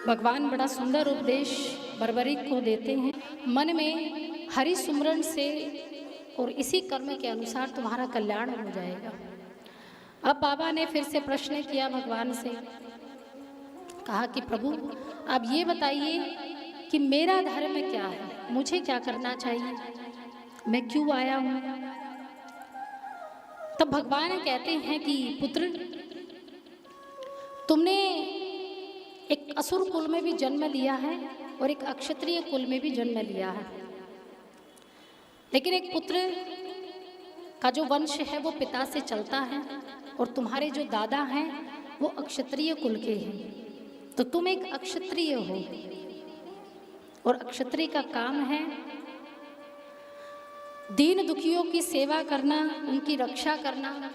भगवान बड़ा सुंदर उपदेश बर्बरीक को देते हैं। मन में हरि सुमरन से और इसी कर्म के अनुसार तुम्हारा कल्याण हो जाएगा। अब बाबा ने फिर से प्रश्न किया भगवान से, कहा कि प्रभु आप ये बताइए कि मेरा धर्म क्या है, मुझे क्या करना चाहिए, मैं क्यों आया हूँ। तब भगवान कहते हैं कि पुत्र, तुमने एक असुर कुल में भी जन्म लिया है और एक अक्षत्रिय कुल में भी जन्म लिया है, लेकिन एक पुत्र का जो वंश है वो पिता से चलता है और तुम्हारे जो दादा हैं वो अक्षत्रिय कुल के हैं, तो तुम एक अक्षत्रिय हो और अक्षत्रिय का काम है दीन दुखियों की सेवा करना, उनकी रक्षा करना,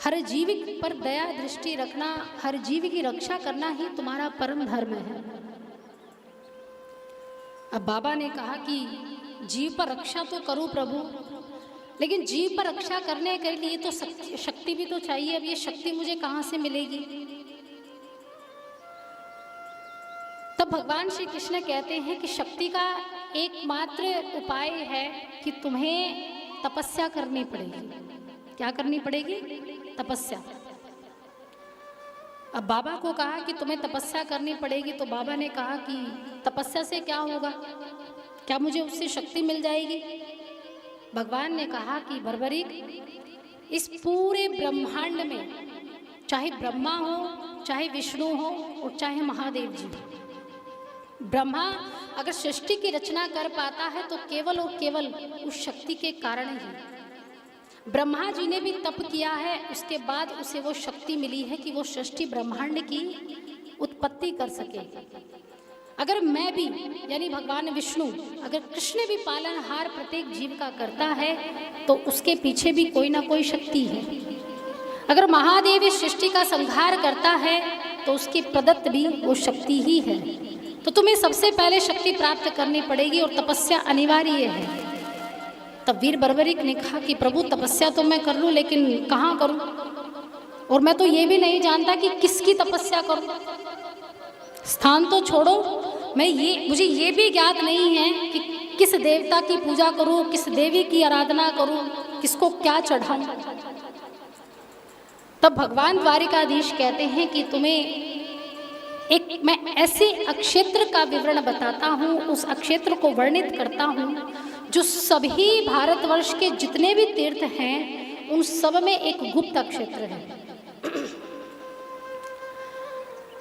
हर जीव पर दया दृष्टि रखना, हर जीव की रक्षा करना ही तुम्हारा परम धर्म है। अब बाबा ने कहा कि जीव पर रक्षा तो करूं प्रभु, लेकिन जीव पर रक्षा करने के लिए तो शक्ति भी तो चाहिए। अब ये शक्ति मुझे कहाँ से मिलेगी। तब भगवान श्री कृष्ण कहते हैं कि शक्ति का एकमात्र उपाय है कि तुम्हें तपस्या करनी पड़ेगी। क्या करनी पड़ेगी? तपस्या। अब बाबा को कहा कि तुम्हें तपस्या करनी पड़ेगी, तो बाबा ने कहा कि तपस्या से क्या होगा, क्या मुझे उससे शक्ति मिल जाएगी। भगवान ने कहा कि बर्बरीक, इस पूरे ब्रह्मांड में चाहे ब्रह्मा हो, चाहे विष्णु हो और चाहे महादेव जी, ब्रह्मा अगर सृष्टि की रचना कर पाता है तो केवल और केवल उस शक्ति के कारण ही। ब्रह्मा जी ने भी तप किया है, उसके बाद उसे वो शक्ति मिली है कि वो सृष्टि ब्रह्मांड की उत्पत्ति कर सके। अगर मैं भी यानी भगवान विष्णु, अगर कृष्ण भी पालनहार प्रत्येक जीव का करता है तो उसके पीछे भी कोई ना कोई शक्ति है। अगर महादेव इस सृष्टि का संहार करता है तो उसकी प्रदत्त भी वो शक्ति ही है। तो तुम्हें सबसे पहले शक्ति प्राप्त करनी पड़ेगी और तपस्या अनिवार्य है। तब वीर बर्बरीक ने कहा कि प्रभु तपस्या तो मैं कर लूं, लेकिन कहाँ करूं, और मैं तो ये भी नहीं जानता कि किसकी तपस्या करूं। स्थान तो छोड़ो, मुझे ये भी ज्ञात नहीं है कि किस देवता की पूजा करूं, किस देवी की आराधना करूं, किसको क्या चढ़ाऊं। तब भगवान द्वारिकाधीश कहते हैं कि तुम्हें मैं ऐसे अक्षेत्र का विवरण बताता हूँ, उस अक्षेत्र को वर्णित करता हूँ जो सभी भारतवर्ष के जितने भी तीर्थ हैं उन सब में एक गुप्त अक्षेत्र है।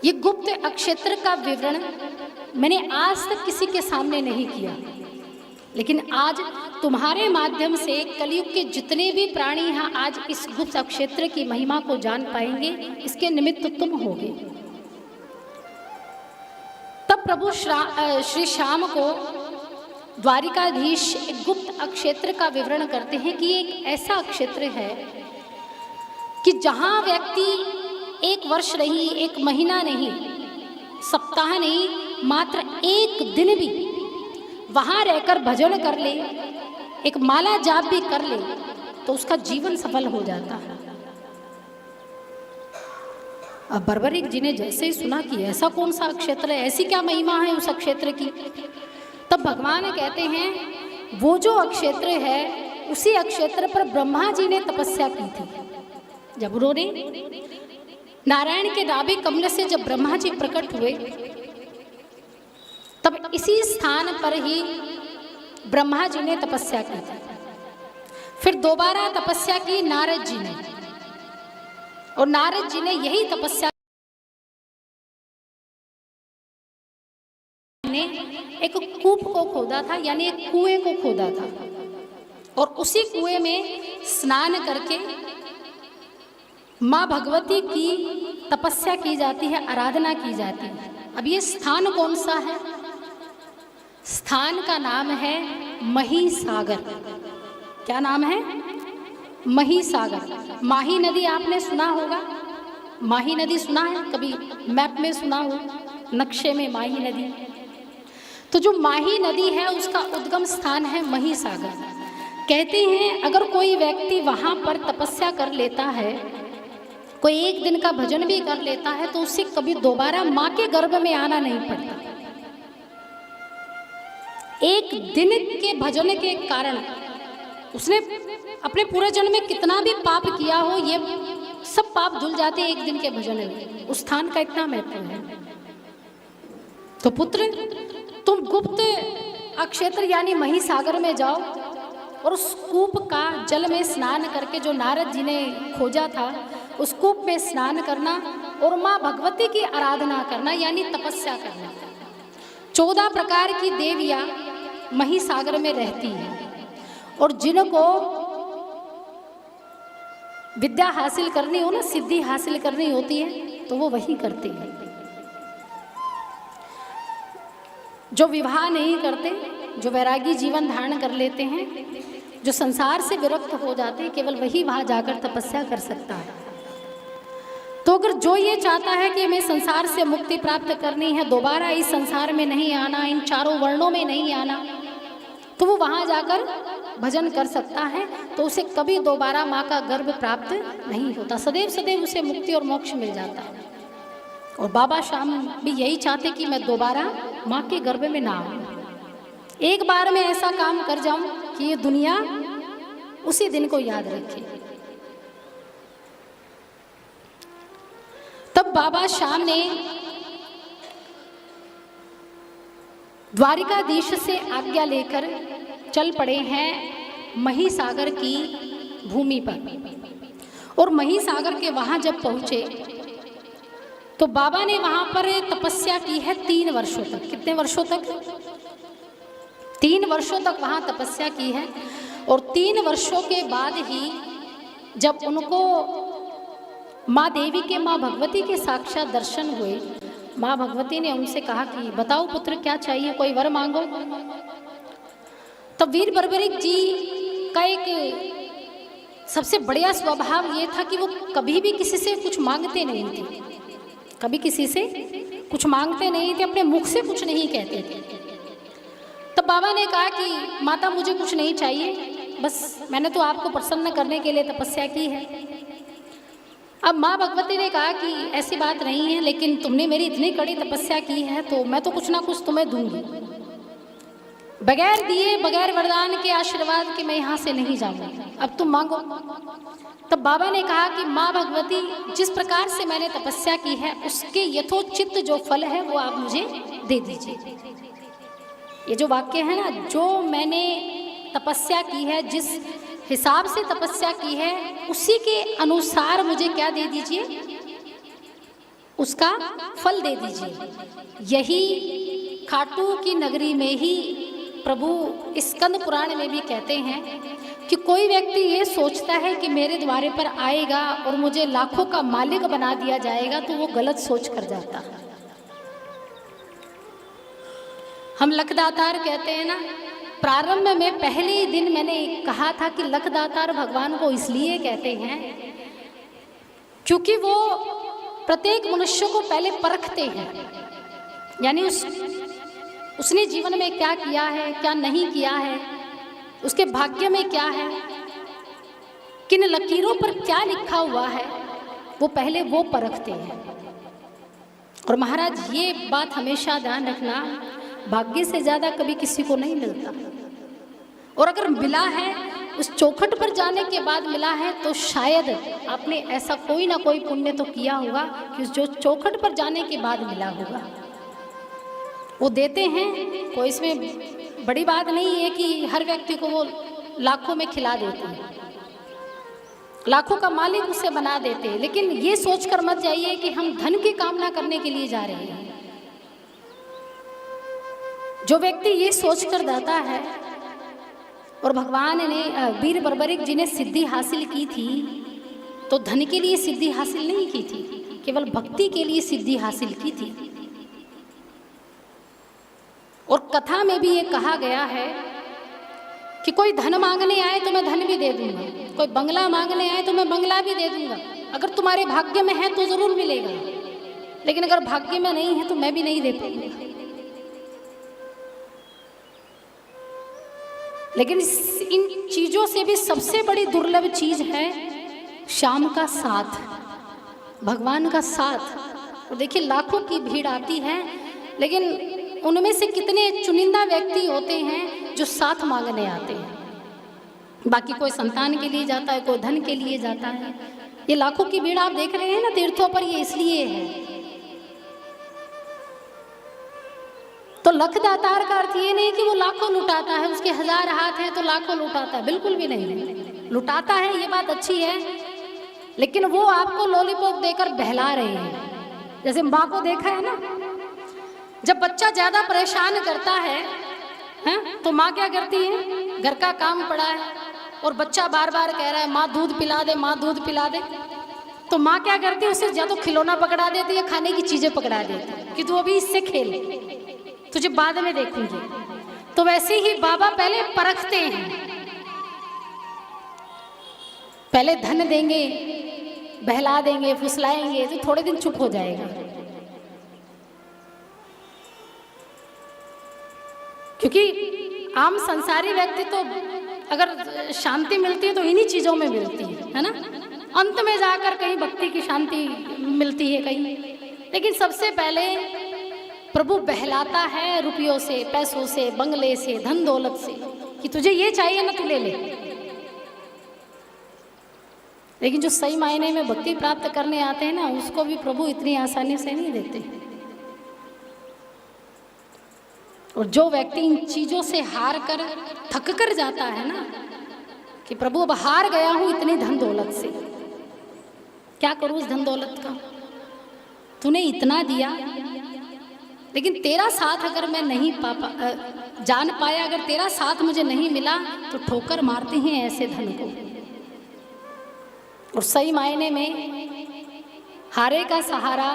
ये गुप्त अक्षेत्र का विवरण मैंने आज तक किसी के सामने नहीं किया, लेकिन आज तुम्हारे माध्यम से कलयुग के जितने भी प्राणी हैं आज इस गुप्त अक्षेत्र की महिमा को जान पाएंगे। इसके निमित्त तुम होगे। तब प्रभु श्री श्याम को द्वारिकाधीश एक गुप्त अक्षेत्र का विवरण करते हैं कि एक ऐसा अक्षेत्र है कि जहाँ व्यक्ति एक वर्ष नहीं, एक महीना नहीं, सप्ताह नहीं, मात्र एक दिन भी वहाँ रहकर भजन कर ले, एक माला जाप भी कर ले, तो उसका जीवन सफल हो जाता है। अब बर्बरीक जी ने जैसे ही सुना कि ऐसा कौन सा क्षेत्र है, ऐसी क्या महिमा है उस क्षेत्र की, तब भगवान कहते हैं वो जो अक्षेत्र है उसी अक्षेत्र पर ब्रह्मा जी ने तपस्या की थी। जब उन्होंने नारायण के नाभि कमल से जब ब्रह्मा जी प्रकट हुए तब इसी स्थान पर ही ब्रह्मा जी ने तपस्या की थी। फिर दोबारा तपस्या की नारद जी ने, और नारद जी ने यही तपस्या ने एक कूप को खोदा था, यानी एक कुएं को खोदा था, और उसी कुएं में स्नान करके माँ भगवती की तपस्या की जाती है, आराधना की जाती है। अब ये स्थान कौन सा है? स्थान का नाम है महिसागर। क्या नाम है? महिसागर। माही नदी आपने सुना होगा, माही नदी सुना है कभी? मैप में सुना हो, नक्शे में माही नदी। तो जो माही नदी है उसका उद्गम स्थान है महिसागर। कहते हैं अगर कोई व्यक्ति वहाँ पर तपस्या कर लेता है कोई एक दिन का भजन भी कर लेता है तो उसे कभी दोबारा माँ के गर्भ में आना नहीं पड़ता। एक दिन के भजन के कारण उसने अपने पूरे जन्म में कितना भी पाप किया हो, ये सब पाप धुल जाते एक दिन के भजन में। उस स्थान का इतना महत्व है। तो पुत्र, तुम गुप्त अक्षेत्र यानी महिसागर में जाओ और उस कूप का जल में स्नान करके, जो नारद जी ने खोजा था, उस कूप में स्नान करना और माँ भगवती की आराधना करना यानी तपस्या करना। 14 प्रकार की देवियाँ महिसागर में रहती हैं और जिनको विद्या हासिल करनी हो ना, सिद्धि हासिल करनी होती है, तो वो वही करते हैं। जो विवाह नहीं करते, जो वैरागी जीवन धारण कर लेते हैं, जो संसार से विरक्त हो जाते हैं, केवल वही वहाँ जाकर तपस्या कर सकता है। तो अगर जो ये चाहता है कि हमें संसार से मुक्ति प्राप्त करनी है, दोबारा इस संसार में नहीं आना, इन चारों वर्णों में नहीं आना, तो वो वहाँ जाकर भजन कर सकता है। तो उसे कभी दोबारा माँ का गर्भ प्राप्त नहीं होता, सदैव सदैव उसे मुक्ति और मोक्ष मिल जाता है। और बाबा श्याम भी यही चाहते कि मैं दोबारा माँ के गर्भ में ना आऊँ, एक बार में ऐसा काम कर जाऊँ कि ये दुनिया उसी दिन को याद रखे। तब बाबा श्याम ने द्वारिकाधीश से आज्ञा लेकर चल पड़े हैं महिसागर की भूमि पर। और महिसागर के वहाँ जब पहुँचे तो बाबा ने वहाँ पर तपस्या की है 3 वर्षों तक। कितने वर्षों तक? 3 वर्षों तक वहाँ तपस्या की है। और 3 वर्षों के बाद ही जब उनको माँ देवी के, माँ भगवती के साक्षात दर्शन हुए, माँ भगवती ने उनसे कहा कि बताओ पुत्र क्या चाहिए, कोई वर मांगो। तब वीर बर्बरिक जी का एक सबसे बढ़िया स्वभाव ये था कि वो कभी भी किसी से कुछ मांगते नहीं थे, कभी किसी से कुछ मांगते नहीं थे, अपने मुख से कुछ नहीं कहते थे। तब बाबा ने कहा कि माता मुझे कुछ नहीं चाहिए, बस मैंने तो आपको प्रसन्न करने के लिए तपस्या की है। अब माँ भगवती ने कहा कि ऐसी बात नहीं है, लेकिन तुमने मेरी इतनी कड़ी तपस्या की है तो मैं तो कुछ ना कुछ तुम्हें दूंगी, बगैर दिए, बगैर वरदान के, आशीर्वाद के मैं यहाँ से नहीं जाऊंगी, अब तुम मांगो। तब बाबा ने कहा कि माँ भगवती, जिस प्रकार से मैंने तपस्या की है उसके यथोचित जो फल है वो आप मुझे दे दीजिए। ये जो वाक्य है ना, जो मैंने तपस्या की है, जिस हिसाब से तपस्या की है, उसी के अनुसार मुझे क्या दे दीजिए, उसका फल दे दीजिए। यही खाटू की नगरी में ही प्रभु स्कंद पुराण में भी कहते हैं कि कोई व्यक्ति ये सोचता है कि मेरे द्वारे पर आएगा और मुझे लाखों का मालिक बना दिया जाएगा, तो वो गलत सोच कर जाता है। हम लखदातार कहते हैं ना, प्रारंभ में पहले ही दिन मैंने कहा था कि लखदातार भगवान को इसलिए कहते हैं क्योंकि वो प्रत्येक मनुष्य को पहले परखते हैं, यानी उसने जीवन में क्या किया है, क्या नहीं किया है, उसके भाग्य में क्या है, किन लकीरों पर क्या लिखा हुआ है, वो पहले वो परखते हैं। और महाराज ये बात हमेशा ध्यान रखना, भाग्य से ज़्यादा कभी किसी को नहीं मिलता। और अगर मिला है, उस चौखट पर जाने के बाद मिला है, तो शायद आपने ऐसा कोई ना कोई पुण्य तो किया होगा कि जो चौखट पर जाने के बाद मिला होगा। वो देते हैं, कोई इसमें बड़ी बात नहीं है कि हर व्यक्ति को वो लाखों में खिला देते हैं, लाखों का मालिक उसे बना देते हैं। लेकिन ये सोचकर मत जाइए कि हम धन की कामना करने के लिए जा रहे हैं। जो व्यक्ति ये सोचकर जाता है, और भगवान ने वीर बर्बरिक जी ने सिद्धि हासिल की थी, तो धन के लिए सिद्धि हासिल नहीं की थी, केवल भक्ति के लिए सिद्धि हासिल की थी। और कथा में भी ये कहा गया है कि कोई धन मांगने आए तो मैं धन भी दे दूंगा, कोई बंगला मांगने आए तो मैं बंगला भी दे दूंगा। अगर तुम्हारे भाग्य में है तो जरूर मिलेगा, लेकिन अगर भाग्य में नहीं है तो मैं भी नहीं दे पाऊंगा। लेकिन इन चीज़ों से भी सबसे बड़ी दुर्लभ चीज़ है श्याम का साथ, भगवान का साथ। और देखिए लाखों की भीड़ आती है, लेकिन उनमें से कितने चुनिंदा व्यक्ति होते हैं जो साथ मांगने आते हैं। बाकी कोई संतान के लिए जाता है, कोई धन के लिए जाता है। ये लाखों की भीड़ आप देख रहे हैं ना तीर्थों पर, ये इसलिए है। तो लख दातार का अर्थ ये नहीं कि वो लाखों लुटाता है, उसके 1000 हाथ हैं तो लाखों लुटाता है, बिल्कुल भी नहीं। लुटाता है ये बात अच्छी है, लेकिन वो आपको लॉलीपॉप देकर बहला रहे हैं। जैसे माँ को देखा है ना, जब बच्चा ज्यादा परेशान करता है तो माँ क्या करती है, घर का काम पड़ा है और बच्चा बार बार कह रहा है माँ दूध पिला दे, माँ दूध पिला दे, तो माँ क्या करती है, उसे या तो खिलौना पकड़ा देती है या खाने की चीजें पकड़ा देती है कि तू अभी इससे खेल, तुझे बाद में देखूंगी। तो वैसे ही बाबा पहले परखते हैं, पहले धन देंगे, बहला देंगे, फुसलाएंगे तो थोड़े दिन चुप हो जाएगा, क्योंकि आम संसारी व्यक्ति तो अगर शांति मिलती है तो इन्हीं चीजों में मिलती है ना। अंत में जाकर कहीं भक्ति की शांति मिलती है कहीं, लेकिन सबसे पहले प्रभु बहलाता है रुपयों से, पैसों से, बंगले से, धन दौलत से, कि तुझे ये चाहिए ना तू ले ले। लेकिन जो सही मायने में भक्ति प्राप्त करने आते हैं ना, उसको भी प्रभु इतनी आसानी से नहीं देते। और जो व्यक्ति इन चीजों से हार कर थक कर जाता है ना, कि प्रभु अब हार गया हूं इतनी धन दौलत से, क्या करूं उस धन दौलत का, तूने इतना दिया लेकिन तेरा साथ अगर मैं नहीं जान पाया, अगर तेरा साथ मुझे नहीं मिला तो ठोकर मारते हैं ऐसे धन को। और सही मायने में हारे का सहारा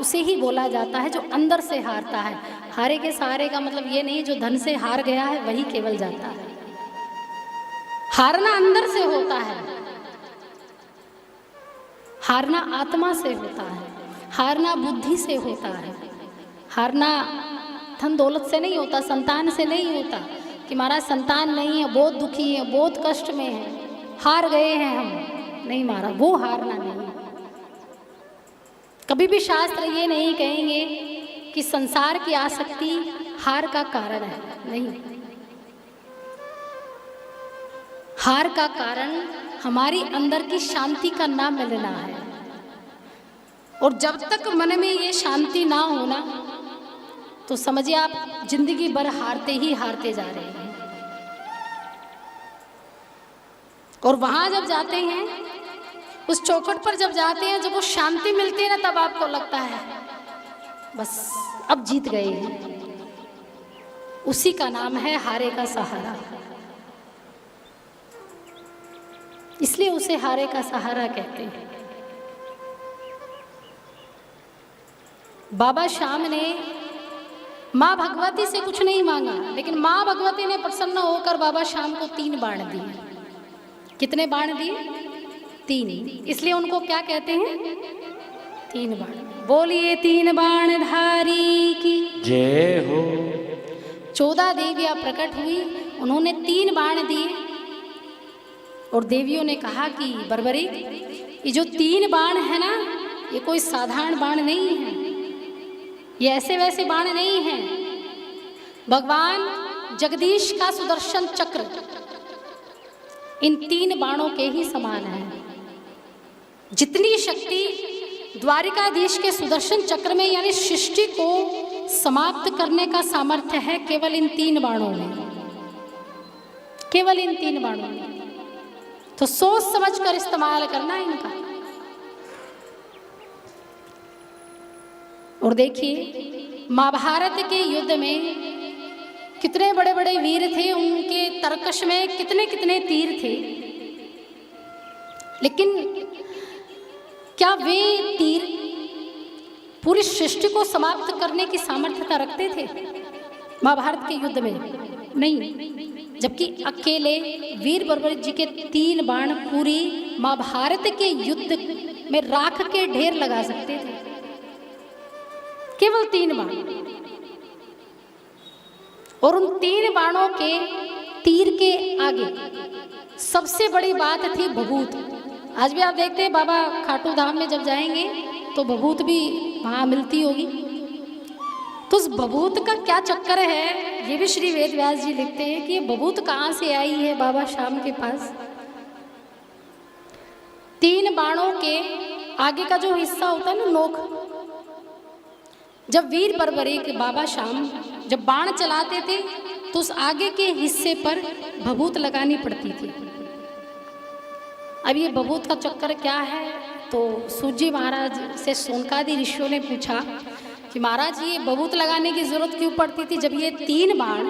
उसे ही बोला जाता है जो अंदर से हारता है। हारे के सहारे का मतलब ये नहीं जो धन से हार गया है वही केवल जाता है। हारना अंदर से होता है, हारना आत्मा से होता है, हारना बुद्धि से होता है, हारना धन दौलत से नहीं होता, संतान से नहीं होता कि हमारा संतान नहीं है, बहुत दुखी है, बहुत कष्ट में है, हार गए हैं हम, नहीं मारा, वो हारना नहीं। कभी भी शास्त्र ये नहीं कहेंगे कि संसार की आसक्ति हार का कारण है, नहीं। हार का कारण हमारी अंदर की शांति का ना मिलना है। और जब तक मन में ये शांति ना होना तो समझिए आप जिंदगी भर हारते ही हारते जा रहे हैं। और वहां जब जाते हैं, उस चौखट पर जब जाते हैं, जब वो शांति मिलती है ना, तब आपको लगता है बस अब जीत गए हैं। उसी का नाम है हारे का सहारा, इसलिए उसे हारे का सहारा कहते हैं। बाबा श्याम ने माँ भगवती से कुछ नहीं मांगा, लेकिन माँ भगवती ने प्रसन्न होकर बाबा श्याम को 3 बाण दिए। कितने बाण दिए? 3। इसलिए उनको क्या कहते हैं? 3 बाण। बोलिए 3 बाण धारी की जय हो। 14 देवियां प्रकट हुई, उन्होंने 3 बाण दिए। और देवियों ने कहा कि बर्बरी, ये जो 3 बाण है ना, ये कोई साधारण बाण नहीं है, ये ऐसे वैसे बाण नहीं है। भगवान जगदीश का सुदर्शन चक्र इन 3 बाणों के ही समान है। जितनी शक्ति द्वारिकाधीश के सुदर्शन चक्र में यानी सृष्टि को समाप्त करने का सामर्थ्य है केवल इन 3 बाणों में, केवल इन 3 बाणों में। तो सोच समझ कर इस्तेमाल करना इनका। और देखिए महाभारत के युद्ध में कितने बड़े बड़े वीर थे, उनके तरकश में कितने कितने तीर थे, लेकिन क्या वे तीर पूरी सृष्टि को समाप्त करने की सामर्थ्यता रखते थे महाभारत के युद्ध में? नहीं। जबकि अकेले वीर बर्बर जी के 3 बाण पूरी महाभारत के युद्ध में राख के ढेर लगा सकते थे, केवल 3 बाण। और उन 3 बाणों के तीर के आगे सबसे बड़ी बात थी भभूत। आज भी आप देखते हैं बाबा खाटू धाम में जब जाएंगे तो बभूत भी वहाँ मिलती होगी। तो उस बभूत का क्या चक्कर है, ये भी श्री वेद व्यास जी लिखते हैं कि ये बभूत कहाँ से आई है बाबा श्याम के पास। 3 बाणों के आगे का जो हिस्सा होता है ना, नोक, जब वीर बर्बरीक बाबा श्याम जब बाण चलाते थे तो उस आगे के हिस्से पर बभूत लगानी पड़ती थी। अब ये बभूत का चक्कर क्या है, तो सूजी महाराज से सोनकादि ऋषियों ने पूछा कि महाराज ये बभूत लगाने की जरूरत क्यों पड़ती थी, जब ये 3 बाण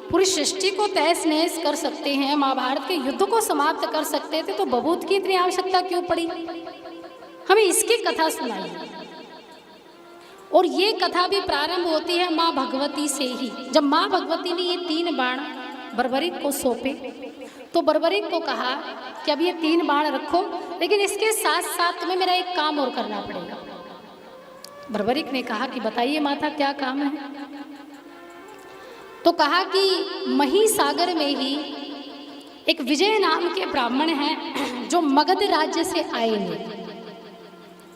पूरी सृष्टि को तहस नहस कर सकते हैं, महाभारत के युद्ध को समाप्त कर सकते थे, तो बभूत की इतनी आवश्यकता क्यों पड़ी। हमें इसकी कथा सुनाई। और ये कथा भी प्रारंभ होती है माँ भगवती से ही। जब माँ भगवती ने ये 3 बाण बर्बरीक को सौंपे तो बर्बरीक को कहा कि अब ये 3 बाण रखो, लेकिन इसके साथ साथ तुम्हें मेरा एक काम और करना पड़ेगा। बर्बरीक ने कहा कि बताइए माता क्या काम है। तो कहा कि महिसागर में ही एक विजय नाम के ब्राह्मण हैं जो मगध राज्य से आए हैं,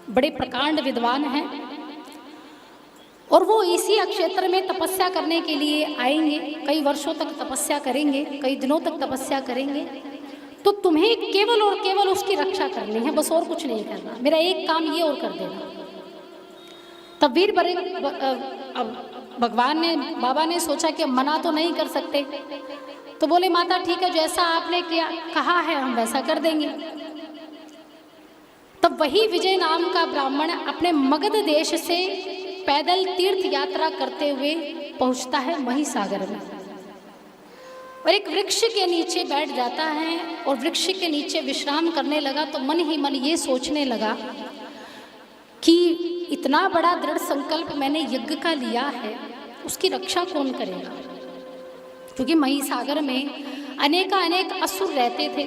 बड़े प्रकांड विद्वान हैं, और वो इसी क्षेत्र में तपस्या करने के लिए आएंगे। कई वर्षों तक तपस्या करेंगे, कई दिनों तक तपस्या करेंगे। तो तुम्हें केवल और केवल उसकी रक्षा करनी है, बस और कुछ नहीं करना। मेरा एक काम ये और कर देना। तब वीर भगवान ने, बाबा ने सोचा कि मना तो नहीं कर सकते, तो बोले माता ठीक है, जैसा आपने किया कहा है हम वैसा कर देंगे। तब वही विजय नाम का ब्राह्मण अपने मगध देश से पैदल तीर्थ यात्रा करते हुए पहुंचता है महिसागर में, और एक वृक्ष के नीचे बैठ जाता है और वृक्ष के नीचे विश्राम करने लगा। तो मन ही मन ये सोचने लगा कि इतना बड़ा दृढ़ संकल्प मैंने यज्ञ का लिया है, उसकी रक्षा कौन करेगा। क्योंकि महिसागर में अनेक असुर रहते थे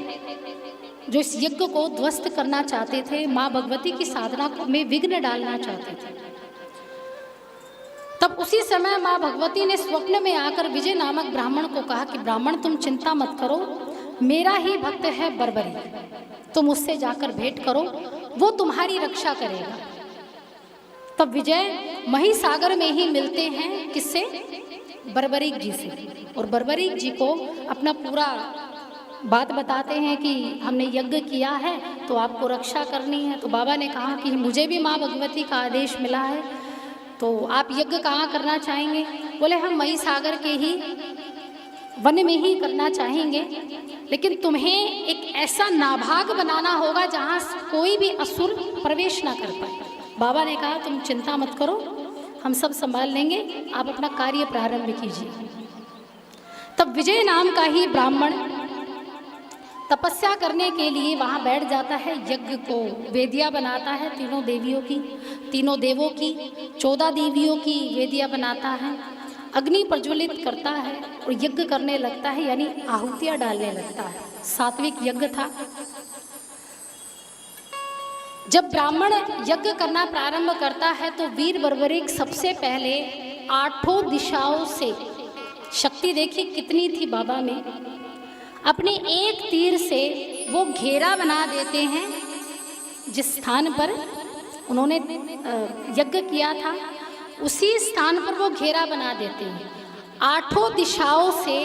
जो इस यज्ञ को ध्वस्त करना चाहते थे, माँ भगवती की साधना में विघ्न डालना चाहते थे। तब उसी समय माँ भगवती ने स्वप्न में आकर विजय नामक ब्राह्मण को कहा कि ब्राह्मण तुम चिंता मत करो, मेरा ही भक्त है बर्बरीक, तुम उससे जाकर भेंट करो, वो तुम्हारी रक्षा करेगा। तब विजय महिसागर में ही मिलते हैं किससे, बर्बरीक जी से, और बर्बरीक जी को अपना पूरा बात बताते हैं कि हमने यज्ञ किया है तो आपको रक्षा करनी है। तो बाबा ने कहा कि मुझे भी माँ भगवती का आदेश मिला है, तो आप यज्ञ कहाँ करना चाहेंगे। बोले हम महिसागर के ही वन में ही करना चाहेंगे, लेकिन तुम्हें एक ऐसा नाभाग बनाना होगा जहाँ कोई भी असुर प्रवेश ना कर पाए। बाबा ने कहा तुम चिंता मत करो, हम सब संभाल लेंगे, आप अपना कार्य प्रारंभ कीजिए। तब विजय नाम का ही ब्राह्मण तपस्या करने के लिए वहाँ बैठ जाता है, यज्ञ को वेदिया बनाता है, तीनों देवियों की, तीनों देवों की, 14 देवियों की वेदिया बनाता है, अग्नि प्रज्वलित करता है और यज्ञ करने लगता है, यानी आहुतियाँ डालने लगता है। सात्विक यज्ञ था। जब ब्राह्मण यज्ञ करना प्रारंभ करता है तो वीर बर्बरीक सबसे पहले 8 दिशाओं से, शक्ति देखिए कितनी थी बाबा में, अपने एक तीर से वो घेरा बना देते हैं। जिस स्थान पर उन्होंने यज्ञ किया था उसी स्थान पर वो घेरा बना देते हैं। 8 दिशाओं से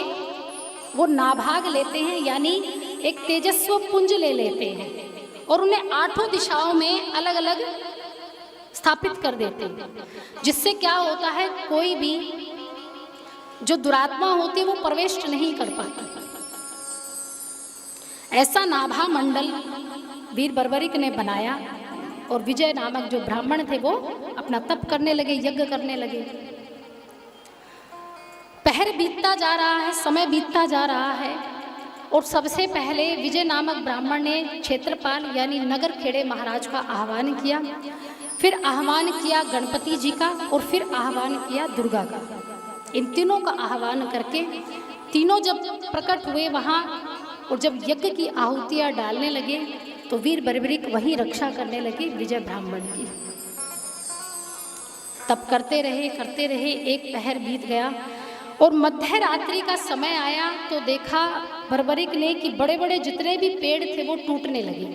वो नाभाग लेते हैं, यानी एक तेजस्व पुंज ले लेते हैं और उन्हें 8 दिशाओं में अलग अलग स्थापित कर देते हैं। जिससे क्या होता है, कोई भी जो दुरात्मा होती है वो प्रवेश नहीं कर पाती। ऐसा नाभा मंडल वीर बर्बरीक ने बनाया और विजय नामक जो ब्राह्मण थे वो अपना तप करने लगे, यज्ञ करने लगे। पहर बीतता जा रहा है, समय बीतता जा रहा है, और सबसे पहले विजय नामक ब्राह्मण ने क्षेत्रपाल यानी नगर खेड़े महाराज का आह्वान किया, फिर आह्वान किया गणपति जी का, और फिर आह्वान किया दुर्गा का। इन तीनों का आह्वान करके तीनों जब प्रकट हुए वहाँ और जब यज्ञ की आहुतियाँ डालने लगे तो वीर बर्बरीक वही रक्षा करने लगे विजय ब्राह्मण की। तब करते रहे, एक पहर बीत गया और मध्य रात्रि का समय आया तो देखा बर्बरीक ने कि बड़े बड़े जितने भी पेड़ थे वो टूटने लगे।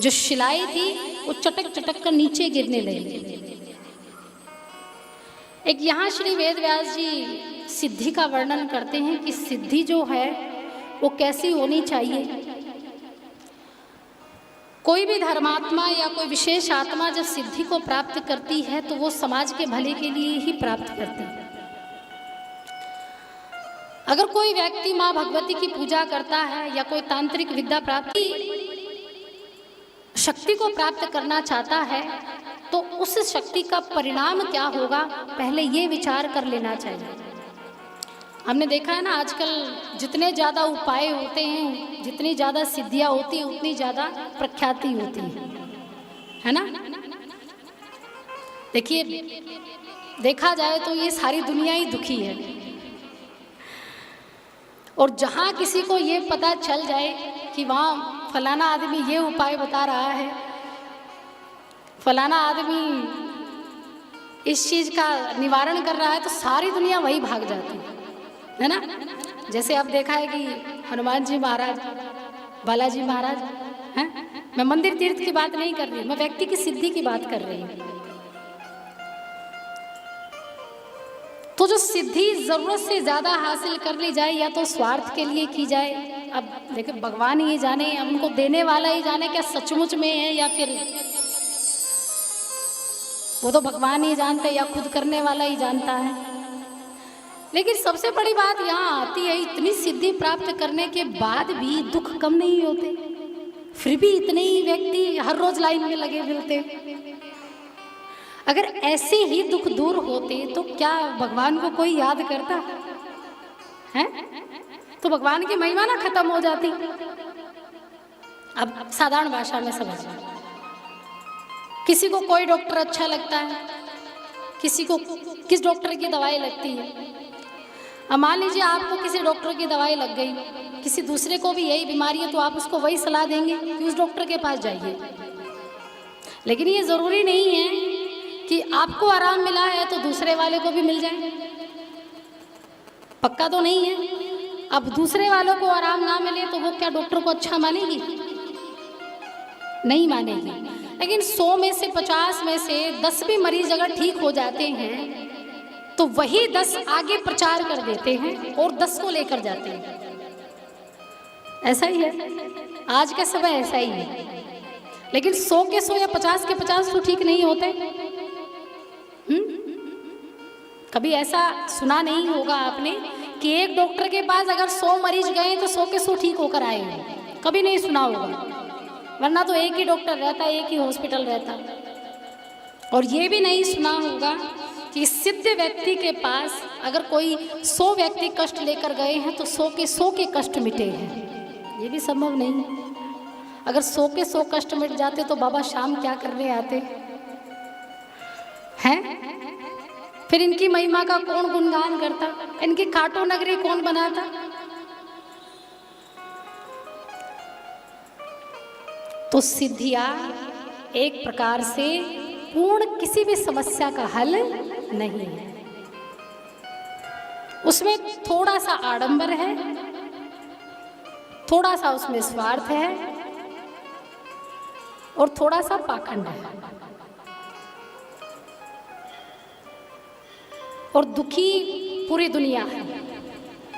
जो शिलाएं थी वो चटक चटक कर नीचे गिरने लगी। एक यहाँ श्री वेद व्यास जी सिद्धि का वर्णन करते हैं कि सिद्धि जो है वो कैसी होनी चाहिए। कोई भी धर्मात्मा या कोई विशेष आत्मा जब सिद्धि को प्राप्त करती है तो वो समाज के भले के लिए ही प्राप्त करती है। अगर कोई व्यक्ति माँ भगवती की पूजा करता है या कोई तांत्रिक विद्या प्राप्ति शक्ति को प्राप्त करना चाहता है तो उस शक्ति का परिणाम क्या होगा, पहले ये विचार कर लेना चाहिए। हमने देखा है ना, आजकल जितने ज़्यादा उपाय होते हैं, जितनी ज़्यादा सिद्धियाँ होती हैं, उतनी ज़्यादा प्रख्याति होती है ना। देखिए, देखा जाए तो ये सारी दुनिया ही दुखी है, और जहाँ किसी को ये पता चल जाए कि वहाँ फलाना आदमी ये उपाय बता रहा है, फलाना आदमी इस चीज़ का निवारण कर रहा है, तो सारी दुनिया वही भाग जाती है ना। जैसे अब देखा है कि हनुमान जी महाराज, बालाजी महाराज हैं, मैं मंदिर तीर्थ की बात नहीं कर रही, मैं व्यक्ति की सिद्धि की बात कर रही हूँ। तो जो सिद्धि जरूरत से ज़्यादा हासिल कर ली जाए या तो स्वार्थ के लिए की जाए, अब देखिए भगवान ही जाने, उनको देने वाला ही जाने क्या सचमुच में है या फिर वो तो भगवान ही जानते या खुद करने वाला ही जानता है। लेकिन सबसे बड़ी बात यहाँ आती है, इतनी सिद्धि प्राप्त करने के बाद भी दुख कम नहीं होते, फिर भी इतने ही व्यक्ति हर रोज लाइन में लगे मिलते। अगर ऐसे ही दुख दूर होते तो क्या भगवान को कोई याद करता है? तो भगवान की महिमा ना खत्म हो जाती। अब साधारण भाषा में समझिए, किसी को कोई डॉक्टर अच्छा लगता है, किसी को किस डॉक्टर की दवाई लगती है। अब मान लीजिए आपको किसी डॉक्टर की दवाई लग गई, किसी दूसरे को भी यही बीमारी है, तो आप उसको वही सलाह देंगे कि उस डॉक्टर के पास जाइए। लेकिन ये ज़रूरी नहीं है कि आपको आराम मिला है तो दूसरे वाले को भी मिल जाए, पक्का तो नहीं है। अब दूसरे वालों को आराम ना मिले तो वो क्या डॉक्टर को अच्छा मानेगी? नहीं मानेगी। लेकिन 100 में से 50 में से 10 भी मरीज अगर ठीक हो जाते हैं तो वही 10 आगे प्रचार कर देते हैं और 10 को लेकर जाते हैं। ऐसा ही है, आज का समय ऐसा ही है। लेकिन 100 के 100 या 50 के 50 तो ठीक नहीं होते। कभी ऐसा सुना नहीं होगा आपने कि एक डॉक्टर के पास अगर 100 मरीज गए तो 100 के 100 ठीक होकर आए हैं, कभी नहीं सुना होगा। वरना तो एक ही डॉक्टर रहता, एक ही हॉस्पिटल रहता। और ये भी नहीं सुना होगा कि सिद्ध व्यक्ति के पास अगर कोई 100 व्यक्ति कष्ट लेकर गए हैं तो 100 के 100 के कष्ट मिटे हैं। ये भी संभव नहीं है। अगर 100 के 100 कष्ट मिट जाते तो बाबा शाम क्या करने आते हैं? फिर इनकी महिमा का कौन गुणगान करता, इनकी खाटो नगरी कौन बनाता? तो सिद्धियां एक प्रकार से पूर्ण किसी भी समस्या का हल नहीं है। उसमें थोड़ा सा आडंबर है, थोड़ा सा उसमें स्वार्थ है और थोड़ा सा पाखंड है। और दुखी पूरी दुनिया है।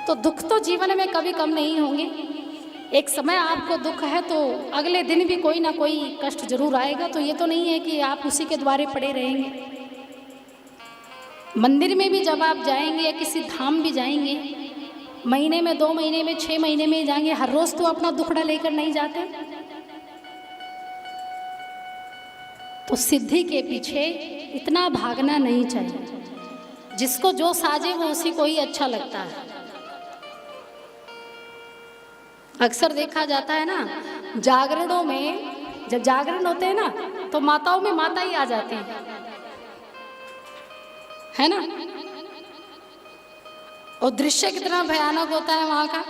तो दुख तो जीवन में कभी कम नहीं होंगे। एक समय आपको दुख है तो अगले दिन भी कोई ना कोई कष्ट जरूर आएगा। तो ये तो नहीं है कि आप उसी के द्वारे पड़े रहेंगे। मंदिर में भी जब आप जाएंगे या किसी धाम भी जाएंगे, महीने में 2 महीने में 6 महीने में जाएंगे, हर रोज तो अपना दुखड़ा लेकर नहीं जाते। तो सिद्धि के पीछे इतना भागना नहीं चाहिए। जिसको जो साजे वो उसी को ही अच्छा लगता है। अक्सर देखा जाता है ना, जागरणों में जब जागरण होते हैं ना तो माताओं में माता ही आ जाती है ना। और दृश्य कितना भयानक होता है वहां का।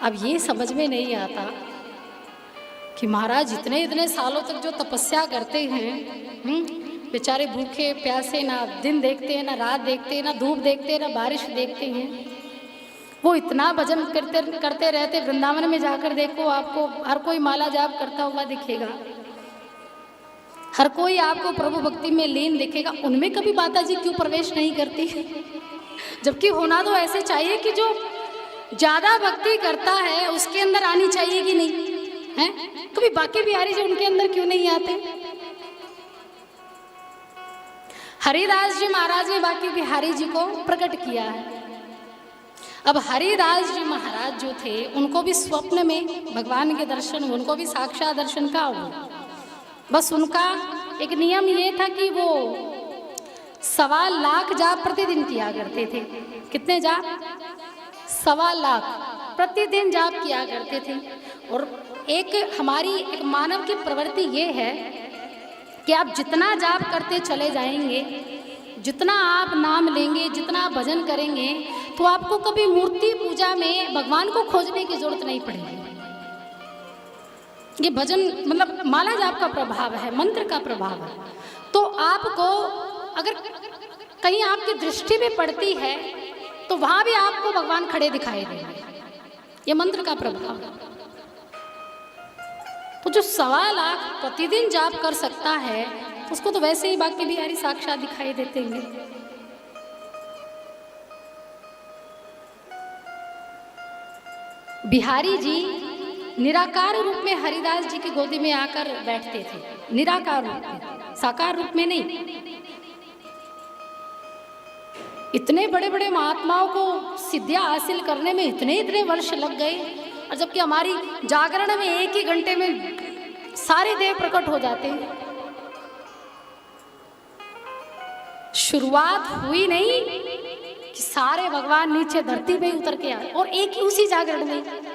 अब ये समझ में नहीं आता कि महाराज इतने सालों तक जो तपस्या करते हैं, बेचारे भूखे प्यासे, ना दिन देखते हैं, ना रात देखते हैं, ना धूप देखते हैं, ना बारिश देखते हैं, वो इतना भजन करते करते रहते, वृंदावन में जाकर देखो आपको हर कोई माला जाप करता हुआ दिखेगा, हर कोई आपको प्रभु भक्ति में लीन दिखेगा। उनमें कभी माता जी क्यों प्रवेश नहीं करती? जबकि होना तो ऐसे चाहिए कि जो ज्यादा भक्ति करता है उसके अंदर आनी चाहिए कि नहीं है? कभी बाकी बिहारी जी उनके अंदर क्यों नहीं आते? हरिदास जी महाराज ने बाकी बिहारी जी को प्रकट किया है। अब हरिदास जी महाराज जो थे उनको भी स्वप्न में भगवान के दर्शन, उनको भी साक्षात दर्शन का हुआ। बस उनका एक नियम ये था कि वो 1.25 लाख जाप प्रतिदिन किया करते थे। कितने जाप? 1.25 लाख प्रतिदिन जाप किया करते थे। और एक हमारी एक मानव की प्रवृत्ति ये है कि आप जितना जाप करते चले जाएंगे, जितना आप नाम लेंगे, जितना आप भजन करेंगे, तो आपको कभी मूर्ति पूजा में भगवान को खोजने की जरूरत नहीं पड़ेगी। ये भजन मतलब माला जाप का प्रभाव है, मंत्र का प्रभाव है। तो आपको अगर कहीं आपकी दृष्टि भी पड़ती है तो वहां भी आपको भगवान खड़े दिखाई देंगे। ये मंत्र का प्रभाव है। तो जो 1.25 लाख प्रतिदिन जाप कर सकता है उसको तो वैसे ही बाकी बिहारी साक्षात दिखाई देते हैं। बिहारी जी निराकार रूप में हरिदास जी की गोदी में आकर बैठते थे, निराकार रूप में, साकार रूप में नहीं। इतने बड़े बड़े महात्माओं को सिद्धियां हासिल करने में इतने वर्ष लग गए, और जबकि हमारी जागरण में 1 ही घंटे में सारे देव प्रकट हो जाते हैं। शुरुआत हुई नहीं कि सारे भगवान नीचे धरती पे उतर के आए, और एक ही उसी जागरण में